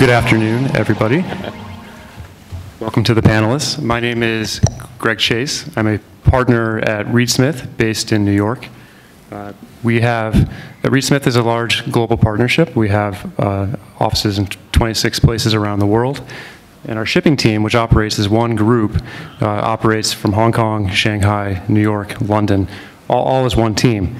Good afternoon, everybody. Welcome to the panelists. My name is Greg Chase. I'm a partner at Reed Smith, based in New York. Reed Smith is a large global partnership. We have offices in 26 places around the world. And our shipping team, which operates as one group, operates from Hong Kong, Shanghai, New York, London, all as one team.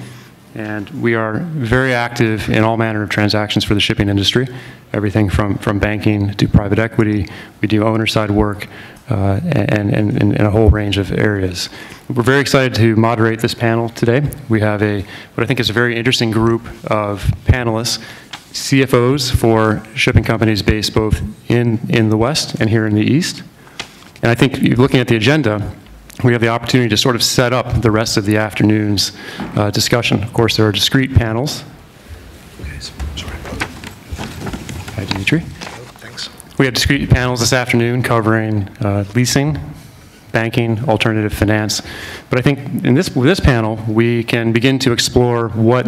And we are very active in all manner of transactions for the shipping industry, everything from banking to private equity. We do owner-side work and in a whole range of areas. We're very excited to moderate this panel today. We have what I think is a very interesting group of panelists, CFOs for shipping companies based both in the West and here in the East. And I think looking at the agenda, we have the opportunity to sort of set up the rest of the afternoon's discussion. Of course, there are discrete panels. Hi, Dimitri. Thanks. We have discrete panels this afternoon covering leasing, banking, alternative finance. But I think with this panel, we can begin to explore what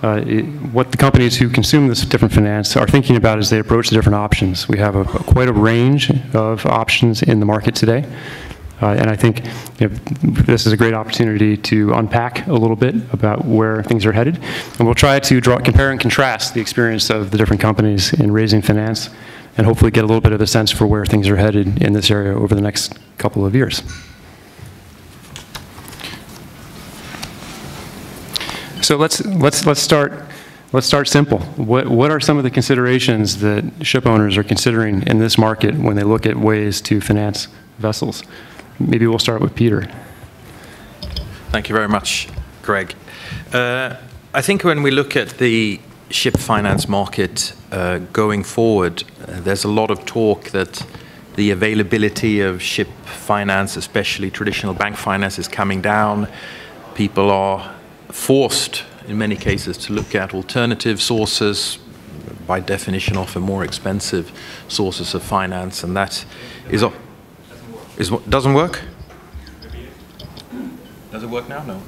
the companies who consume this different finance are thinking about as they approach the different options. We have quite a range of options in the market today. And I think this is a great opportunity to unpack a little bit about where things are headed. And we'll try to compare and contrast the experience of the different companies in raising finance and hopefully get a little bit of a sense for where things are headed in this area over the next couple of years. So let's start simple. What are some of the considerations that ship owners are considering in this market when they look at ways to finance vessels? Maybe we'll start with Peter. Thank you very much, Greg. I think when we look at the ship finance market going forward, there's a lot of talk that the availability of ship finance, especially traditional bank finance, is coming down. People are forced, in many cases, to look at alternative sources, by definition often more expensive sources of finance, and that is what doesn't work? Does it work now? No.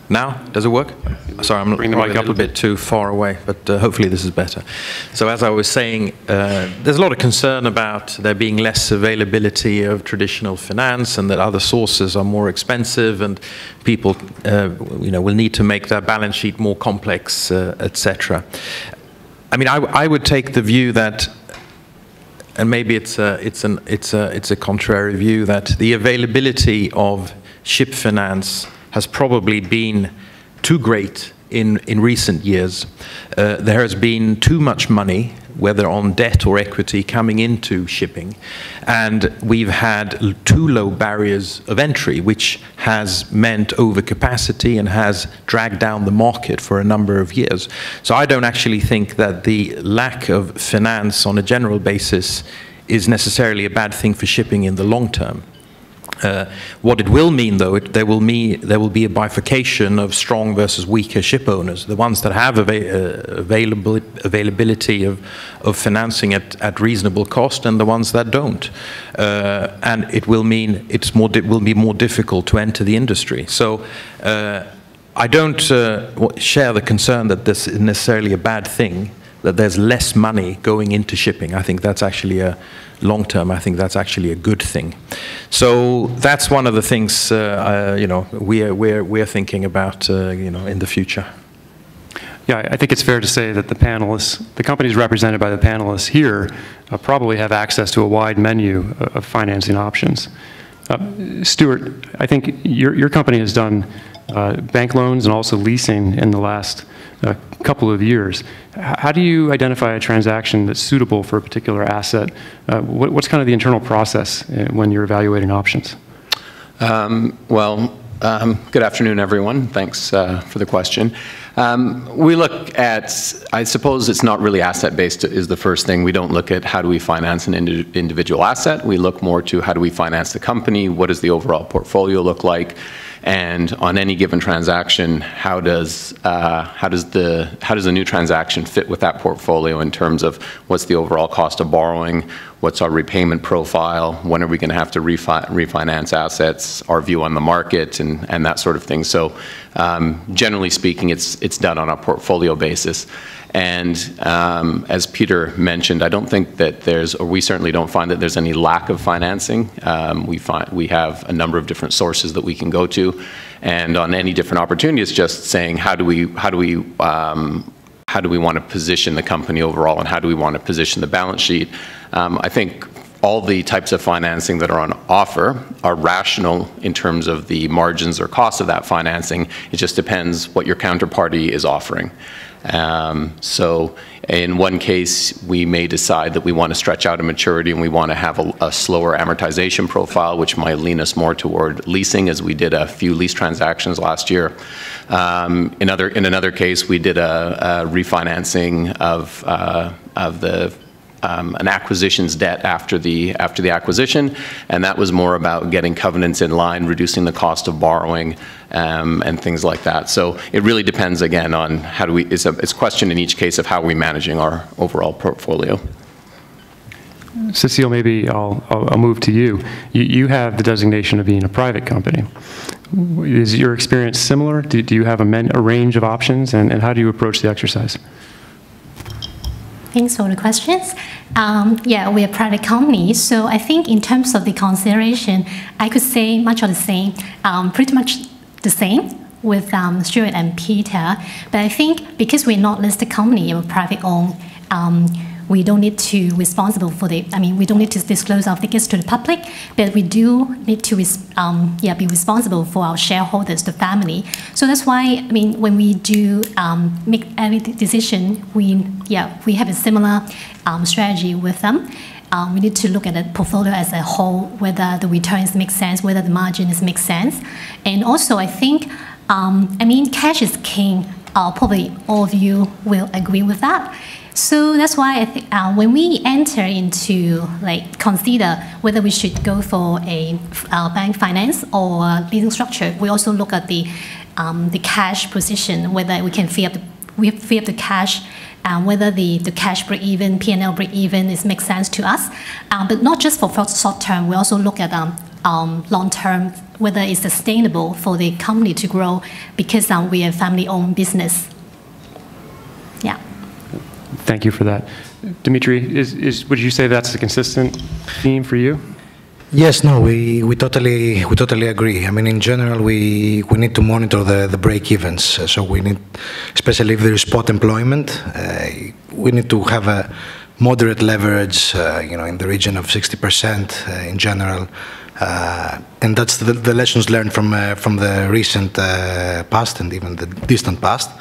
Now? Does it work? Sorry, I'm bring the mic a little bit too far away, but hopefully this is better. So as I was saying, there's a lot of concern about there being less availability of traditional finance and that other sources are more expensive and people will need to make their balance sheet more complex, etc. I mean, I would take the view that, and maybe it's a contrary view, that the availability of ship finance has probably been too great in recent years. There has been too much money, whether on debt or equity, coming into shipping, and we've had too low barriers of entry, which has meant overcapacity and has dragged down the market for a number of years. So I don't actually think that the lack of finance on a general basis is necessarily a bad thing for shipping in the long term. What it will mean, though, there will be a bifurcation of strong versus weaker ship owners. The ones that have availability of financing at reasonable cost, and the ones that don't. And it will mean it will be more difficult to enter the industry. So I don't share the concern that this is necessarily a bad thing, that there's less money going into shipping. I think that's actually long term, I think that's actually a good thing. So that's one of the things we're thinking about in the future. Yeah, I think it's fair to say that the companies represented by the panelists here probably have access to a wide menu of financing options. Stewart, I think your company has done bank loans and also leasing in the last couple of years. How do you identify a transaction that's suitable for a particular asset? What's kind of the internal process when you're evaluating options? Good afternoon, everyone. Thanks for the question. We look at, I suppose it's not really asset-based is the first thing. We don't look at how do we finance an individual asset. We look more to how do we finance the company, what does the overall portfolio look like, and on any given transaction, how does the new transaction fit with that portfolio in terms of what's the overall cost of borrowing, what's our repayment profile, when are we going to have to refinance assets, our view on the market, and that sort of thing. So generally speaking, it's done on a portfolio basis. And as Peter mentioned, I don't think that there's, or we certainly don't find that there's any lack of financing. We have a number of different sources that we can go to, and on any different opportunity, it's just saying how do we want to position the company overall, and how do we want to position the balance sheet. I think all the types of financing that are on offer are rational in terms of the margins or cost of that financing. It just depends what your counterparty is offering. So in one case, we may decide that we want to stretch out a maturity and we want to have a slower amortization profile, which might lean us more toward leasing, as we did a few lease transactions last year. In another case, we did a refinancing of an acquisitions debt after the acquisition, and that was more about getting covenants in line, reducing the cost of borrowing, and things like that. So it really depends again on how do we. It's a question in each case of how we're managing our overall portfolio. Cecile, maybe I'll move to you. You have the designation of being a private company. Is your experience similar? Do you have a range of options, and how do you approach the exercise? Thanks for the questions. Yeah, we're a private company, so I think in terms of the consideration, I could say much of the same, pretty much the same with Stewart and Peter. But I think because we're not listed company, we're private owned, we don't need to responsible for the. I mean, we don't need to disclose our figures to the public, but we do need to be responsible for our shareholders, the family. So that's why, I mean, when we do make any decision, we have a similar strategy with them. We need to look at the portfolio as a whole, whether the returns make sense, whether the margins make sense, and also I think, I mean, cash is king. Probably all of you will agree with that. So that's why I think when we enter into, consider whether we should go for a bank finance or leasing structure, we also look at the cash position, whether we can free up the cash, whether the cash break-even, P&L break-even makes sense to us. But not just for short term, we also look at long term, whether it's sustainable for the company to grow, because we are a family-owned business. Yeah. Thank you for that. Dimitri, would you say that's a consistent theme for you? Yes, no, we totally agree. I mean, in general, we need to monitor the break-evens. So we need, especially if there is spot employment, we need to have a moderate leverage, in the region of 60% in general. And that's the lessons learned from the recent past and even the distant past.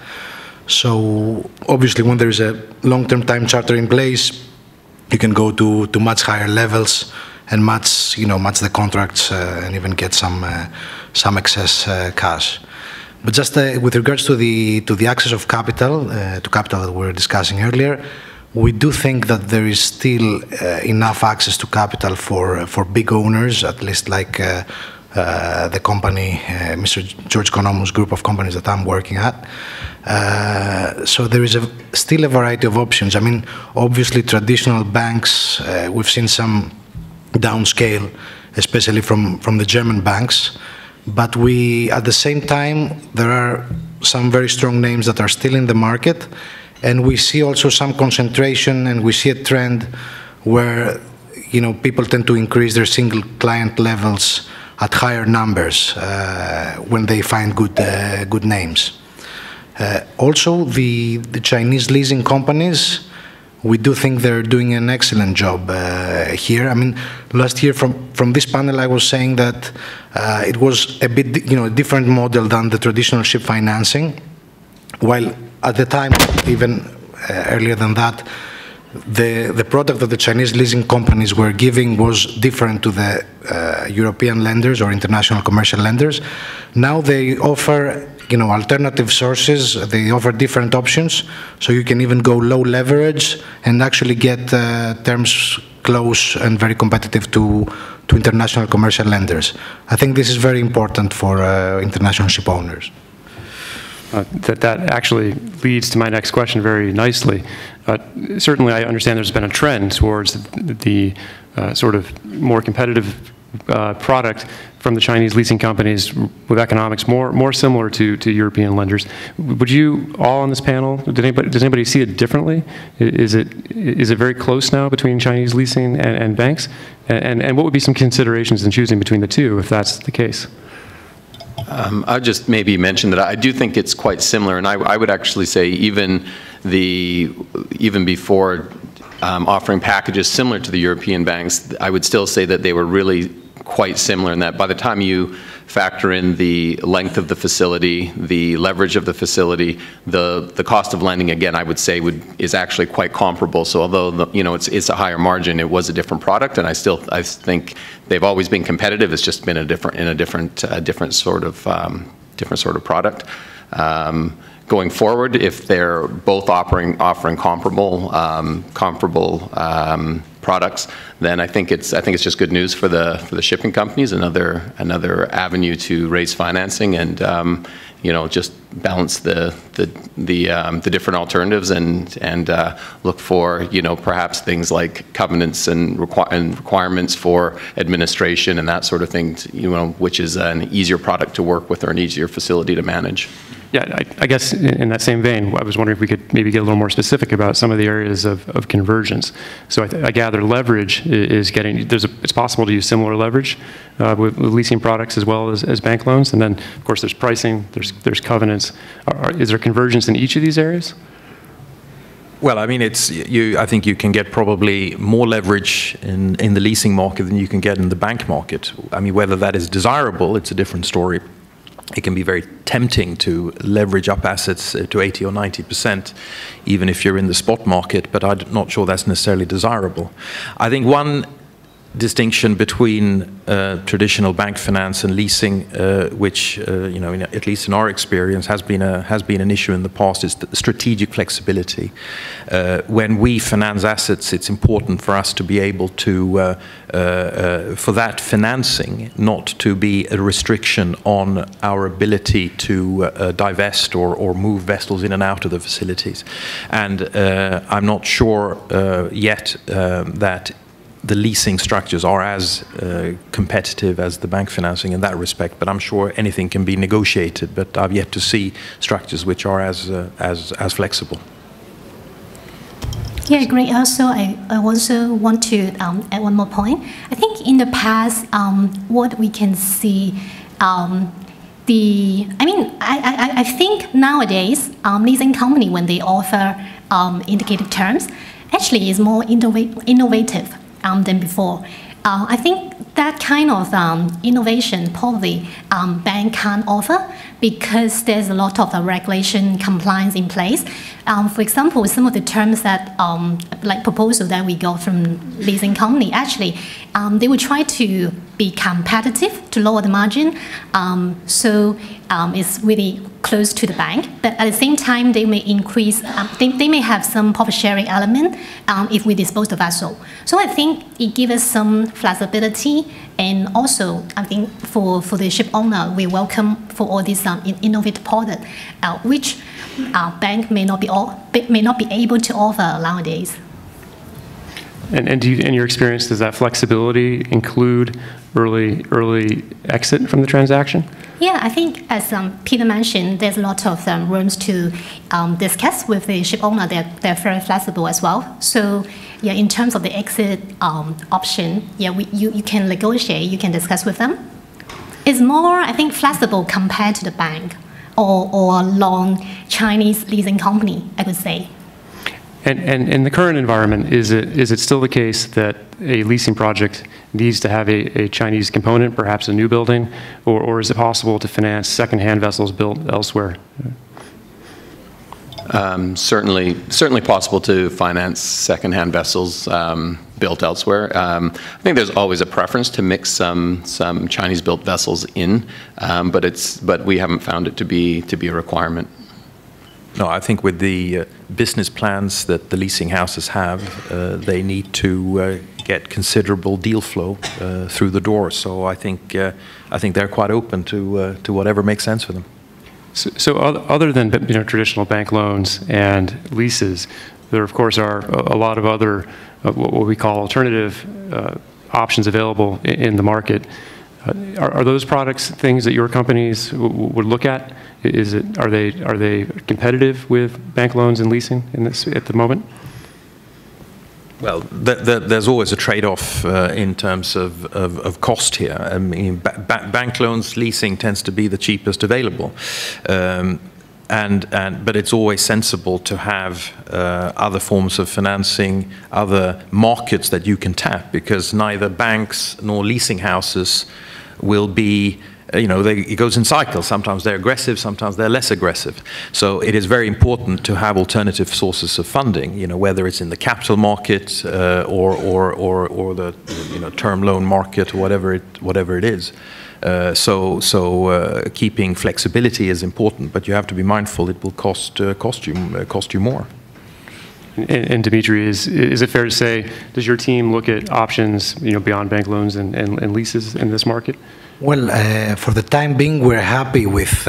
So obviously, when there is a long-term time charter in place, you can go to much higher levels and match the contracts and even get some excess cash. But just with regards to the access of capital to capital that we were discussing earlier, we do think that there is still enough access to capital for big owners, at least like the company, Mr. George Konomu's group of companies that I'm working at. So there is still a variety of options. I mean, obviously traditional banks, we've seen some downscale, especially from the German banks. But at the same time, there are some very strong names that are still in the market. And we see also some concentration, and we see a trend where, people tend to increase their single client levels at higher numbers when they find good names. Also, the Chinese leasing companies, we do think they're doing an excellent job here. I mean, last year from this panel, I was saying that it was a bit, a different model than the traditional ship financing, while at the time, even earlier than that, the product that the Chinese leasing companies were giving was different to the European lenders or international commercial lenders. Now they offer, alternative sources. They offer different options, so you can even go low leverage and actually get terms close and very competitive to international commercial lenders. I think this is very important for international ship owners. That actually leads to my next question very nicely. Certainly, I understand there's been a trend towards the sort of more competitive product from the Chinese leasing companies with economics more similar to European lenders. Would you all on this panel, does anybody see it differently? Is it very close now between Chinese leasing and banks? And what would be some considerations in choosing between the two if that's the case? I'll just maybe mention that I do think it's quite similar, and I would actually say even before offering packages similar to the European banks, I would still say that they were really quite similar in that by the time you factor in the length of the facility, the leverage of the facility, the cost of lending, again, I would say is actually quite comparable. So although it's a higher margin, it was a different product, and I think they've always been competitive. It's just been a different sort of product. Going forward, if they're both offering comparable products, then I think it's just good news for the shipping companies. Another avenue to raise financing and just balance the different alternatives and look for perhaps things like covenants and requirements for administration and that sort of thing. Which is an easier product to work with or an easier facility to manage. Yeah, I guess in that same vein, I was wondering if we could maybe get a little more specific about some of the areas of convergence. So I gather leverage is it's possible to use similar leverage with leasing products as well as bank loans. And then, of course, there's pricing, there's covenants. Is there convergence in each of these areas? Well, I mean, I think you can get probably more leverage in the leasing market than you can get in the bank market. I mean, whether that is desirable, it's a different story. It can be very tempting to leverage up assets to 80 or 90%, even if you're in the spot market, but I'm not sure that's necessarily desirable. I think one distinction between traditional bank finance and leasing, which at least in our experience has been an issue in the past, is the strategic flexibility. When we finance assets, it's important for us to be able to, for that financing, not to be a restriction on our ability to divest or move vessels in and out of the facilities. And I'm not sure yet that the leasing structures are as competitive as the bank financing in that respect, but I'm sure anything can be negotiated, but I've yet to see structures which are as flexible. Yeah, great. Also, I also want to add one more point. I think in the past, what we can see, I think nowadays, leasing company, when they offer indicative terms, actually is more innovative than before. I think that kind of innovation probably bank can't offer because there's a lot of regulation compliance in place. For example, some of the terms that, like proposal that we got from leasing company, actually, they will try to be competitive to lower the margin. So it's really close to the bank, but at the same time, they may increase, they may have some profit sharing element if we dispose the vessel. So I think it gives us some flexibility, and also I think for the ship owner, we welcome for all these innovative products, which bank may not be able to offer nowadays. And in your experience, does that flexibility include early exit from the transaction? Yeah, I think as Peter mentioned, there's a lot of rooms to discuss with the ship owner. They're very flexible as well. So yeah, in terms of the exit option, yeah, you can negotiate, you can discuss with them. It's more, I think, flexible compared to the bank or long Chinese leasing company, I would say. And in the current environment, is it still the case that a leasing project needs to have a Chinese component, perhaps a new building, or is it possible to finance second-hand vessels built elsewhere? Certainly possible to finance second-hand vessels built elsewhere. I think there's always a preference to mix some Chinese-built vessels in, but we haven't found it to be a requirement. No, I think with the business plans that the leasing houses have, they need to get considerable deal flow through the door. So I think they're quite open to whatever makes sense for them. So other than traditional bank loans and leases, there of course are a lot of other what we call alternative options available in the market. Are those products things that your companies would look at? Are they competitive with bank loans and leasing at the moment? Well, there's always a trade-off in terms of cost here. I mean, bank loans, leasing tends to be the cheapest available, but it's always sensible to have other forms of financing, other markets that you can tap, because neither banks nor leasing houses will be, it goes in cycles. Sometimes they're aggressive, sometimes they're less aggressive. So it is very important to have alternative sources of funding, whether it's in the capital market or the term loan market, or whatever it is. So keeping flexibility is important, but you have to be mindful it will cost you more. And Dimitri, is it fair to say, does your team look at options, beyond bank loans and leases in this market? Well, for the time being, we're happy with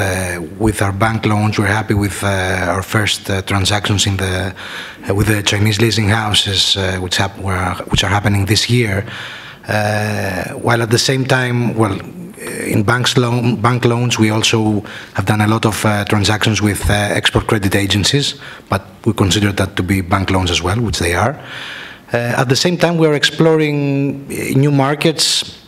our bank loans. We're happy with our first transactions with the Chinese leasing houses, which are happening this year. While at the same time, in bank loans, we also have done a lot of transactions with export credit agencies, but we consider that to be bank loans as well, which they are. At the same time, we are exploring new markets.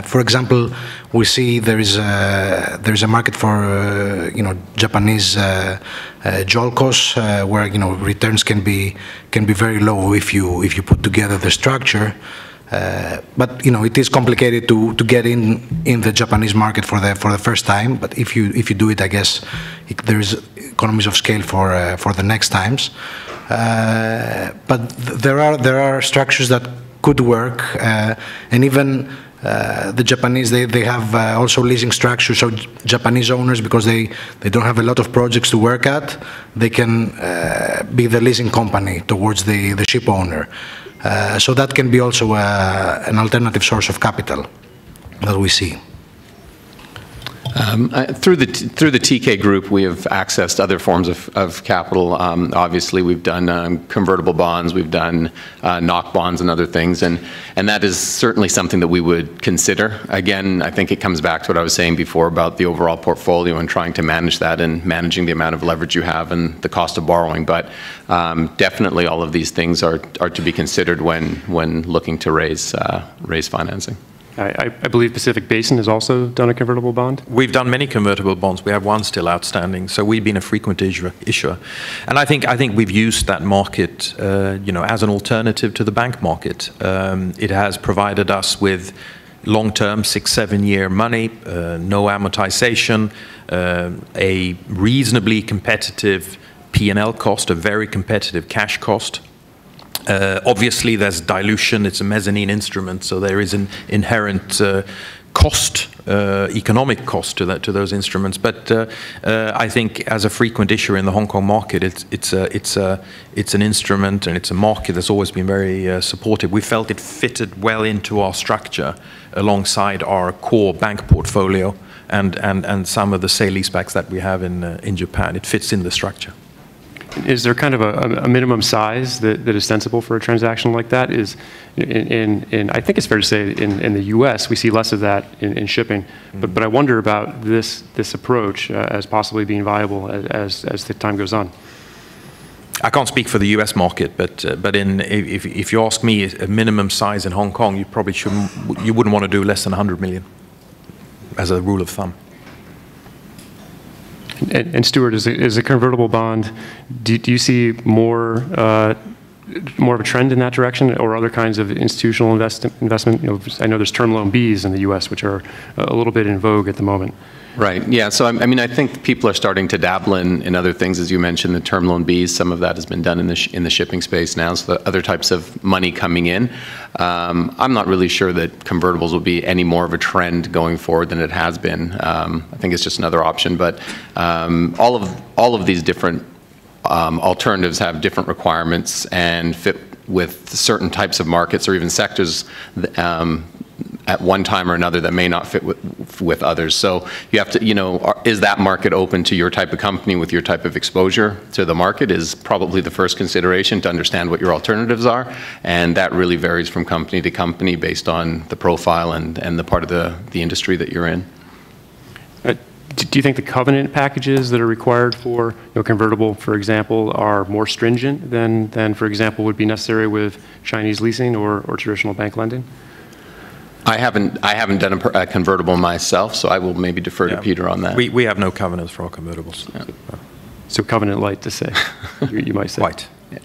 For example, we see there is a market for Japanese JOLCOs, where returns can be very low if you put together the structure. But it is complicated to get in the Japanese market for the first time. But if you do it, I guess there is economies of scale for the next times. But there are structures that could work, and even the Japanese, they have also leasing structures. So Japanese owners, because they don't have a lot of projects to work at, they can be the leasing company towards the ship owner. So that can be also an alternative source of capital that we see. Through the Teekay group, we have accessed other forms of capital. Obviously, we've done convertible bonds, we've done NOC bonds and other things, and that is certainly something that we would consider. Again, I think it comes back to what I was saying before about the overall portfolio and trying to manage that and managing the amount of leverage you have and the cost of borrowing. But definitely, all of these things are to be considered when looking to raise financing. I believe Pacific Basin has also done a convertible bond. We've done many convertible bonds. We have one still outstanding. So we've been a frequent issuer. And I think we've used that market, as an alternative to the bank market. It has provided us with long-term 6-7 year money, no amortization, a reasonably competitive P&L cost, a very competitive cash cost. Obviously, there's dilution. It's a mezzanine instrument, so there is an inherent cost, economic cost to those instruments. But I think, as a frequent issuer in the Hong Kong market, it's an instrument and it's a market that's always been very supportive. We felt it fitted well into our structure, alongside our core bank portfolio and some of the sale-leasebacks that we have in Japan. It fits in the structure. Is there kind of a minimum size that is sensible for a transaction like that? I think it's fair to say in the U.S. we see less of that in shipping, but I wonder about this approach as possibly being viable as the time goes on. I can't speak for the U.S. market, but if you ask me a minimum size in Hong Kong, you wouldn't want to do less than 100 million as a rule of thumb. And Stewart, is a convertible bond, do you see more of a trend in that direction, or other kinds of institutional investment? I know there's term loan Bs in the U.S., which are a little bit in vogue at the moment. Right. Yeah. So I think people are starting to dabble in other things, as you mentioned, the term loan Bs. Some of that has been done in the shipping space now. So the other types of money coming in. I'm not really sure that convertibles will be any more of a trend going forward than it has been. I think it's just another option. But all of these different alternatives have different requirements and fit with certain types of markets or even sectors. at one time or another that may not fit with others. So you have to, is that market open to your type of company with your type of exposure to the market is probably the first consideration to understand what your alternatives are. And that really varies from company to company based on the profile and the part of the industry that you're in. Do you think the covenant packages that are required for convertible, for example, are more stringent than, for example, would be necessary with Chinese leasing or traditional bank lending? I haven't done a convertible myself, so I will maybe defer to Peter on that. We have no covenants for our convertibles. Yeah. So covenant light to say, you might say. Light. Yeah.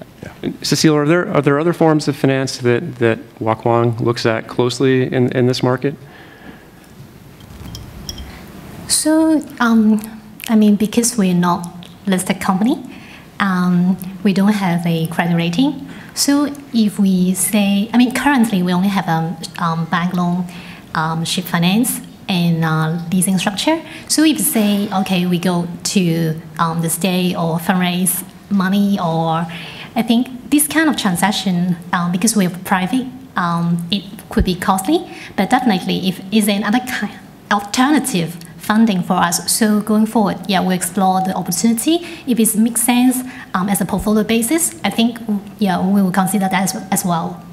Cecile, are there other forms of finance that Kwong looks at closely in this market? So, I mean, because we're not listed company, we don't have a credit rating. So if we say, I mean, currently we only have a bank loan, ship finance, and leasing structure. So if you say, okay, we go to the state or fundraise money, or I think this kind of transaction, because we're private, it could be costly, but definitely if is another kind alternative funding for us. So going forward, we'll explore the opportunity. If it makes sense as a portfolio basis, I think, we will consider that as well.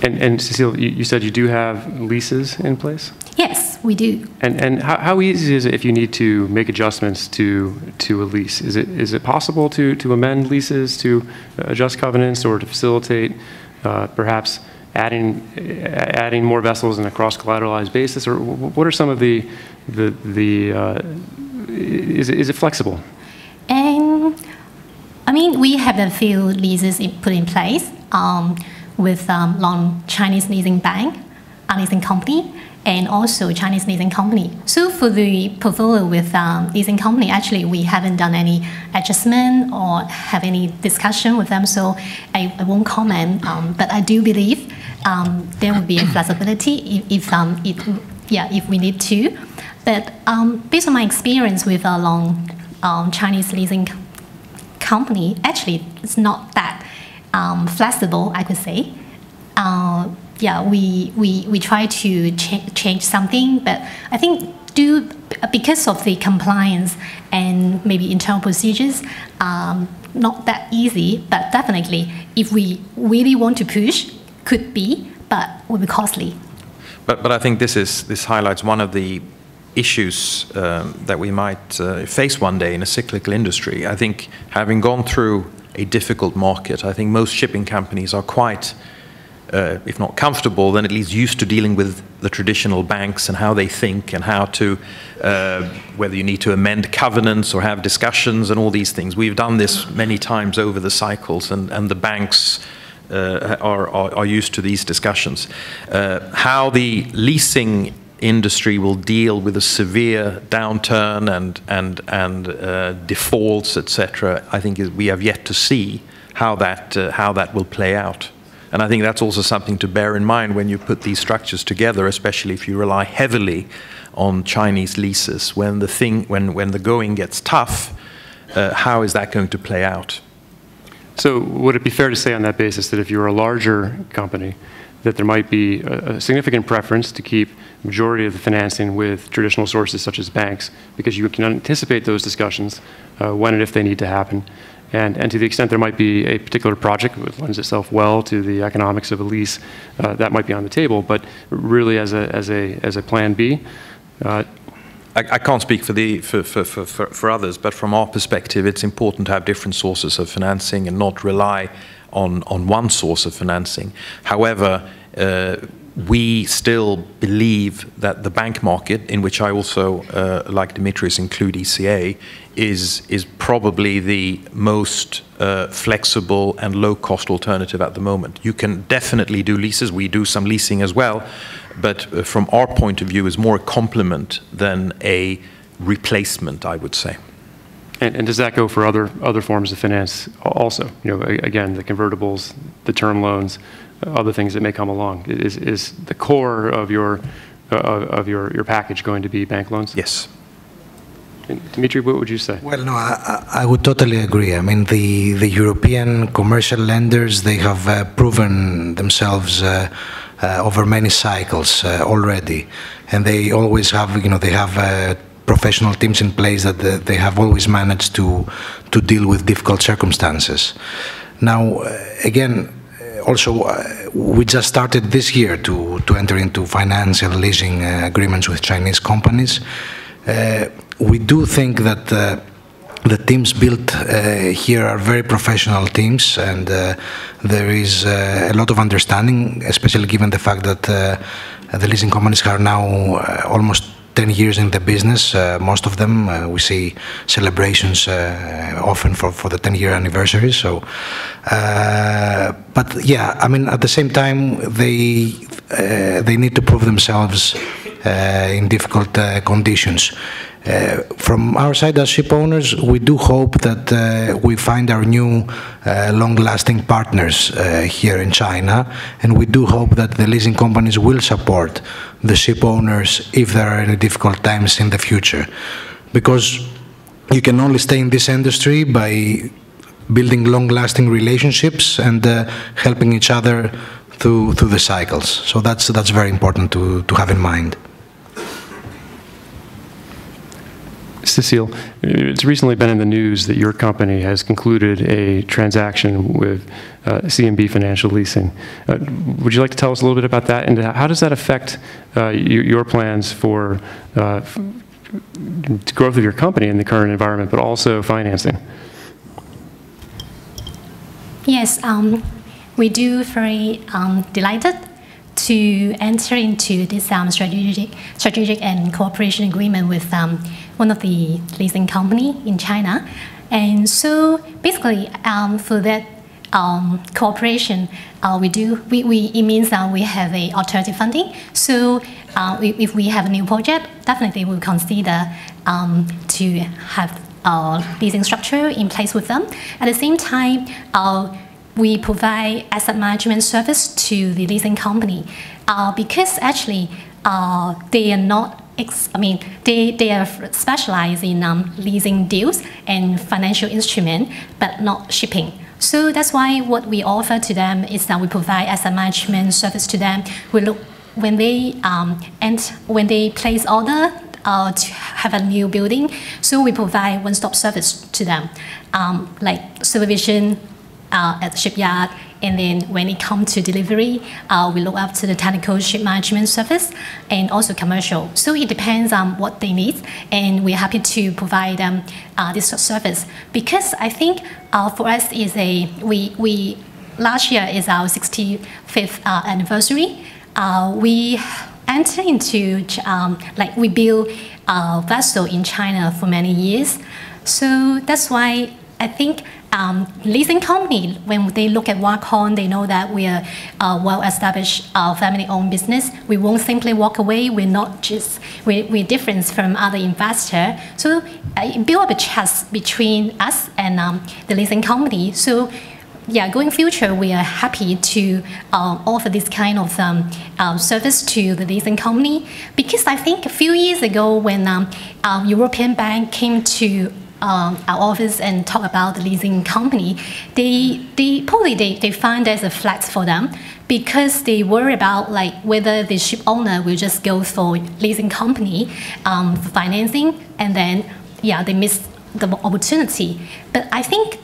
And Cecile, you said you do have leases in place? Yes, we do. And how easy is it if you need to make adjustments to a lease? Is it possible to amend leases, to adjust covenants, or to facilitate perhaps adding more vessels in a cross-collateralized basis, or what are some of the is it flexible? And I mean, we have a few leases put in place with long Chinese leasing bank, a leasing company, and also Chinese leasing company. So for the portfolio with leasing company, actually we haven't done any adjustment or have any discussion with them, so I won't comment. But I do believe there will be a flexibility if we need to. But based on my experience with a long Chinese leasing company, actually it's not that flexible, I could say. We try to change something, but I think because of the compliance and maybe internal procedures, not that easy, but definitely if we really want to push, could be, but will be costly. But I think this highlights one of the issues that we might face one day in a cyclical industry. I think having gone through a difficult market, I think most shipping companies are quite, if not comfortable, then at least used to dealing with the traditional banks and how they think and how to, whether you need to amend covenants or have discussions and all these things. We've done this many times over the cycles, and the banks are used to these discussions. How the leasing industry will deal with a severe downturn and defaults, etc., I think we have yet to see how that will play out. And I think that's also something to bear in mind when you put these structures together, especially if you rely heavily on Chinese leases. When the going gets tough, how is that going to play out? So would it be fair to say on that basis that if you're a larger company, that there might be a significant preference to keep the majority of the financing with traditional sources such as banks, because you can anticipate those discussions when and if they need to happen? And to the extent there might be a particular project that lends itself well to the economics of a lease, that might be on the table. But really, as a plan B, I can't speak for others, but from our perspective, it's important to have different sources of financing and not rely on one source of financing. However, we still believe that the bank market, in which I also, like Dimitris, include ECA, is probably the most flexible and low-cost alternative at the moment. You can definitely do leases. We do some leasing as well, but from our point of view, is more a complement than a replacement, I would say. And does that go for other forms of finance also? Again, the convertibles, the term loans, other things that may come along. Is the core of your package going to be bank loans? Yes. Dimitris, what would you say? Well, no, I would totally agree. I mean, the European commercial lenders, they have proven themselves over many cycles already, and they always have, they have professional teams in place that they have always managed to deal with difficult circumstances. Now, again, also, we just started this year to enter into financial leasing agreements with Chinese companies. We do think that the teams built here are very professional teams, and there is a lot of understanding, especially given the fact that the leasing companies are now almost 10 years in the business, most of them. We see celebrations often for the 10-year anniversary. So, but yeah, I mean, at the same time, they need to prove themselves in difficult conditions. From our side as ship owners, we do hope that we find our new long-lasting partners here in China, and we do hope that the leasing companies will support the ship owners if there are any difficult times in the future. Because you can only stay in this industry by building long-lasting relationships and helping each other through the cycles. So that's very important to have in mind. Cecile, it's recently been in the news that your company has concluded a transaction with CMB Financial Leasing. Would you like to tell us a little bit about that, and how does that affect your plans for growth of your company in the current environment, but also financing? Yes, we do very delighted to enter into this strategic and cooperation agreement with one of the leasing company in China. And so basically for that cooperation, it means that we have a alternative funding. So if we have a new project, definitely we'll consider to have a leasing structure in place with them. At the same time, we provide asset management service to the leasing company because actually they are not. They are specialized in leasing deals and financial instruments, but not shipping. So that's why what we offer to them is that we provide asset management service to them. We look when they place order to have a new building. So we provide one-stop service to them, like supervision at the shipyard, and then when it comes to delivery, we look after the technical ship management service and also commercial. So it depends on what they need, and we're happy to provide them this service. Because I think for us is last year is our 65th anniversary. We entered into we built a vessel in China for many years. So that's why I think leasing company, when they look at Kwong, they know that we are a well-established family-owned business. We won't simply walk away. We're different from other investors. So build up a trust between us and the leasing company. So yeah, going future, we are happy to offer this kind of service to the leasing company, because I think a few years ago when European bank came to our office and talk about the leasing company, they find there's a flat for them, because they worry about whether the ship owner will just go for leasing company for financing, and then they miss the opportunity. But I think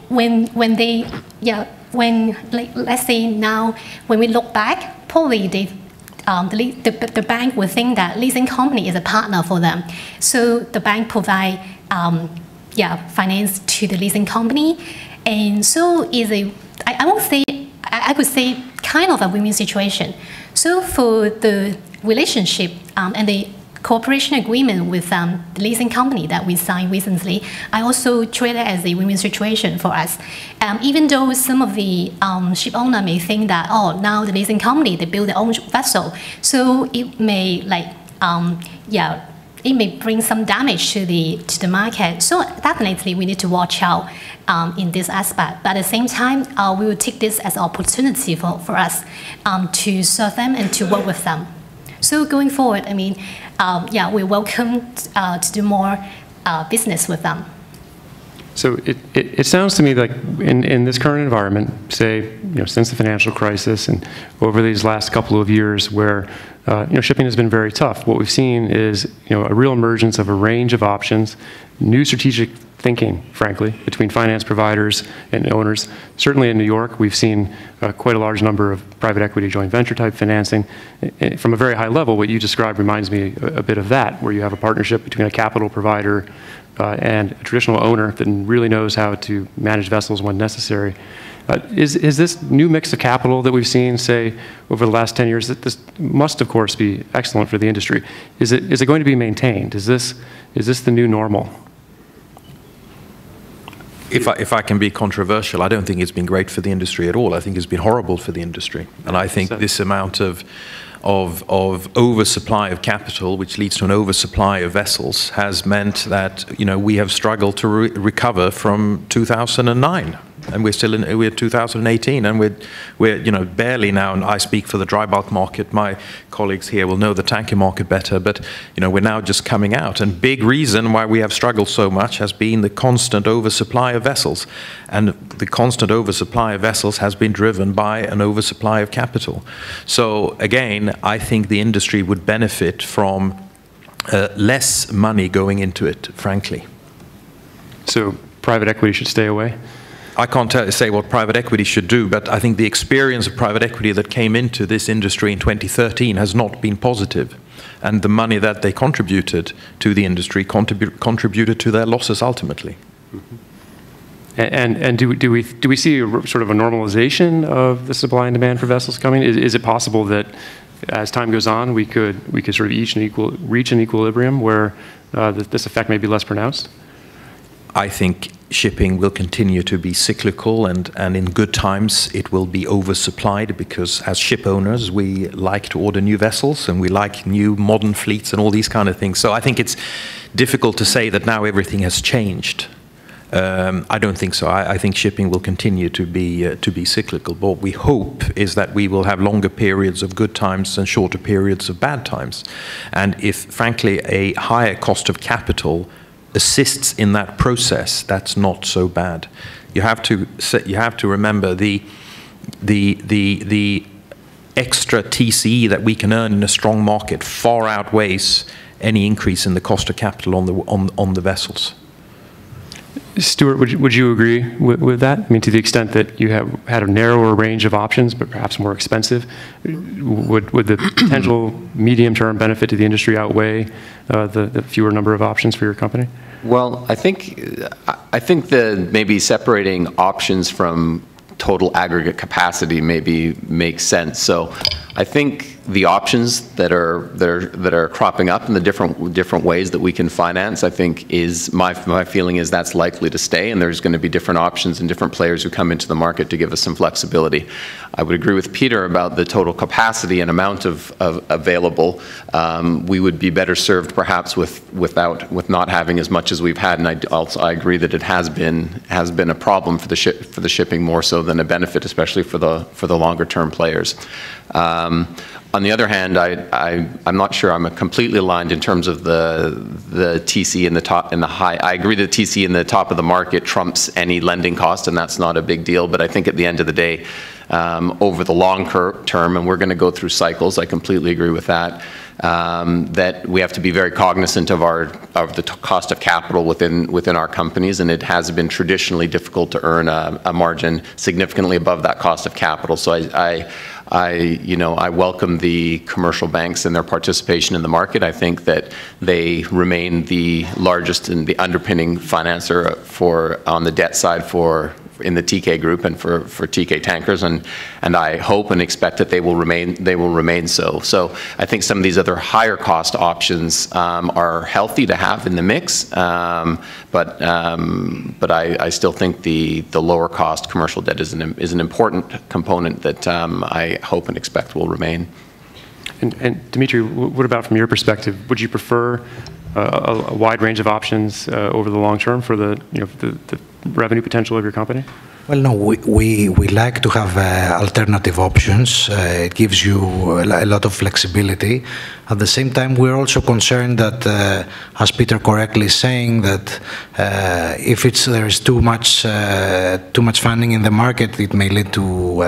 let's say now when we look back, probably the bank would think that leasing company is a partner for them. So the bank provide finance to the leasing company, and so I could say kind of a win-win situation. So for the relationship and the cooperation agreement with the leasing company that we signed recently, I also treat it as a win-win situation for us. Even though some of the ship owner may think that, now the leasing company, they build their own vessel, so it may it may bring some damage to the market. So definitely we need to watch out in this aspect. But at the same time, we will take this as an opportunity for us to serve them and to work with them. So going forward, we're welcome to do more business with them. So it sounds to me like in this current environment, say, since the financial crisis and over these last couple of years where, shipping has been very tough, what we've seen is, a real emergence of a range of options, new strategic thinking, frankly, between finance providers and owners. Certainly in New York, we've seen quite a large number of private equity joint venture type financing. From a very high level, what you described reminds me a bit of that, where you have a partnership between a capital provider and a traditional owner that really knows how to manage vessels when necessary. Is this new mix of capital that we've seen, say, over the last 10 years, that this must, of course, be excellent for the industry? Is it going to be maintained? Is this the new normal? If I can be controversial, I don't think it's been great for the industry at all. I think it's been horrible for the industry. And I think this amount of oversupply of capital, which leads to an oversupply of vessels, has meant that we have struggled to recover from 2009, and we're 2018, and we're barely now. And I speak for the dry bulk market. My colleagues here will know the tanker market better, but we're now just coming out. And big reason why we have struggled so much has been the constant oversupply of vessels, and the constant oversupply of vessels has been driven by an oversupply of capital. So again, I think the industry would benefit from less money going into it, frankly. So private equity should stay away? I can't say what private equity should do, but I think the experience of private equity that came into this industry in 2013 has not been positive. And the money that they contributed to the industry contributed to their losses ultimately. Mm-hmm. And do we see sort of a normalization of the supply and demand for vessels coming? Is it possible that as time goes on, we could sort of reach an equilibrium where this effect may be less pronounced? I think shipping will continue to be cyclical, and in good times it will be oversupplied, because as ship owners we like to order new vessels and we like new modern fleets and all these kind of things. So I think it's difficult to say that now everything has changed. I don't think so. I think shipping will continue to be cyclical. But what we hope is that we will have longer periods of good times and shorter periods of bad times. And if, frankly, a higher cost of capital assists in that process, that's not so bad. You have to remember the extra TCE that we can earn in a strong market far outweighs any increase in the cost of capital on the vessels. Stewart, would you agree with that? I mean, to the extent that you have had a narrower range of options, but perhaps more expensive, would the potential medium-term benefit to the industry outweigh the fewer number of options for your company? Well, I think that maybe separating options from total aggregate capacity maybe makes sense. So I think the options that are cropping up in the different ways that we can finance, I think is my feeling is that's likely to stay, and there's going to be different options and different players who come into the market to give us some flexibility. I would agree with Peter about the total capacity and amount of available. We would be better served perhaps with not having as much as we've had, and I agree that it has been a problem for the shipping more so than a benefit, especially for the longer term players. On the other hand, I'm not sure I'm completely aligned in terms of the TC in the top and the high. I agree that TC in the top of the market trumps any lending cost, and that's not a big deal. But I think at the end of the day, over the long term, and we're going to go through cycles, I completely agree with that. That we have to be very cognizant of the cost of capital within our companies, and it has been traditionally difficult to earn a margin significantly above that cost of capital. So I welcome the commercial banks and their participation in the market. I think that they remain the largest and the underpinning financer on the debt side in the Teekay group and for Teekay tankers, and I hope and expect that they will remain so. So I think some of these other higher cost options are healthy to have in the mix, but I still think the lower cost commercial debt is an important component that I hope and expect will remain. And Dimitri, what about from your perspective? Would you prefer a wide range of options over the long term for the revenue potential of your company? Well, no, we like to have alternative options. It gives you a lot of flexibility. At the same time, we're also concerned that, as Peter correctly is saying, that if there's too much funding in the market, it may lead to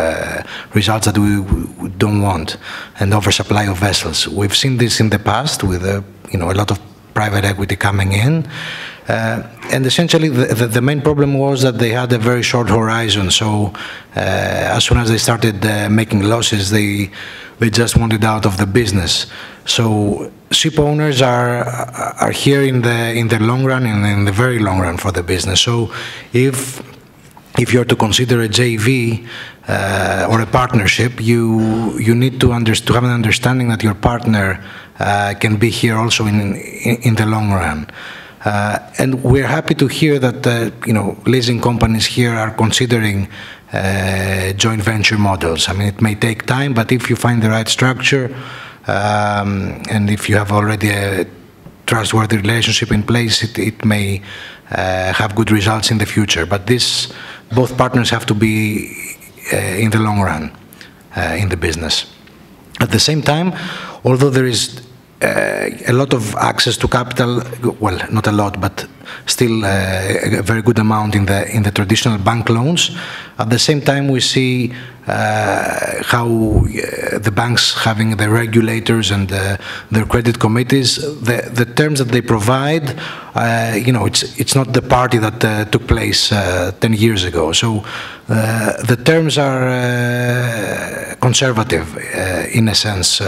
results that we don't want, and oversupply of vessels. We've seen this in the past with a lot of private equity coming in. And essentially, the main problem was that they had a very short horizon. So as soon as they started making losses, they just wanted out of the business. So ship owners are here in the long run and in the very long run for the business. So if you're to consider a JV or a partnership, you need to have an understanding that your partner can be here also in the long run. And we're happy to hear that leasing companies here are considering joint venture models. I mean, it may take time, but if you find the right structure and if you have already a trustworthy relationship in place, it may have good results in the future. But both partners have to be in the long run in the business. At the same time, although there is a lot of access to capital, well, not a lot, but still a very good amount in the traditional bank loans. At the same time, we see how the banks having the regulators and their credit committees, the terms that they provide, it's not the party that took place 10 years ago. So the terms are conservative in a sense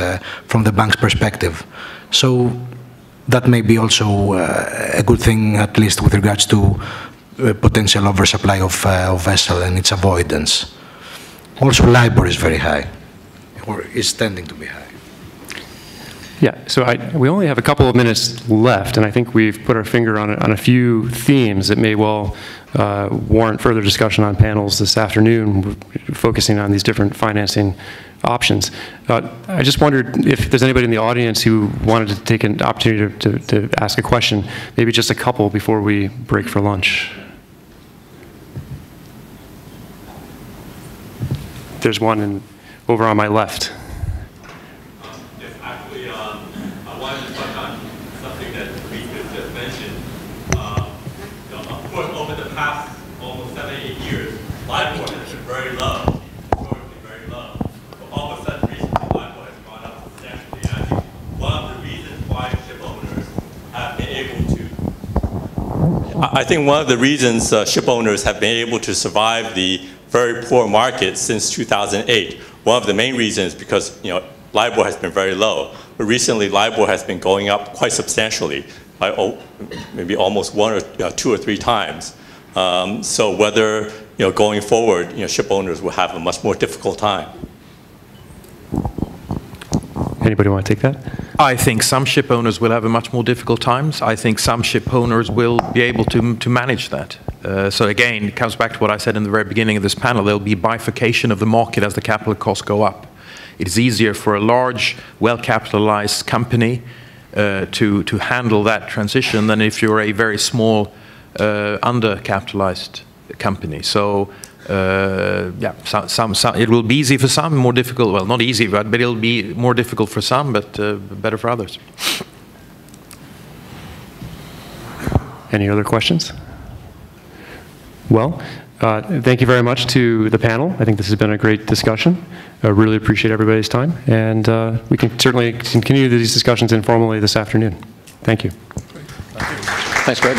from the bank's perspective. So that may be also a good thing, at least with regards to potential oversupply of vessel and its avoidance. Also, LIBOR is very high, or is tending to be high. Yeah, so we only have a couple of minutes left, and I think we've put our finger on a few themes that may well warrant further discussion on panels this afternoon, focusing on these different financing options. I just wondered if there's anybody in the audience who wanted to take an opportunity to ask a question, maybe just a couple before we break for lunch. There's one over on my left. Yes, actually, I wanted to touch on something that Dimitris just mentioned. Of course, over the past almost 7-8 years, LIBOR has been very low, historically very low. But all of a sudden, recently, LIBOR has gone up substantially. And I think one of the reasons why ship owners have been able to, I think one of the reasons ship owners have been able to survive the very poor market since 2008. One of the main reasons is because LIBOR has been very low, but recently LIBOR has been going up quite substantially, by maybe almost 1 or 2 or 3 times. So whether going forward, ship owners will have a much more difficult time. Anybody want to take that? I think some ship owners will have a much more difficult times. I think some ship owners will be able to manage that. So again, it comes back to what I said in the very beginning of this panel. There will be bifurcation of the market as the capital costs go up. It is easier for a large, well-capitalized company to handle that transition than if you're a very small, under-capitalized company. So yeah, it will be easy for some, more difficult. Well, not easy, but it'll be more difficult for some, but better for others. Any other questions? Well, thank you very much to the panel. I think this has been a great discussion. I really appreciate everybody's time, and we can certainly continue these discussions informally this afternoon. Thank you. Thanks, Greg.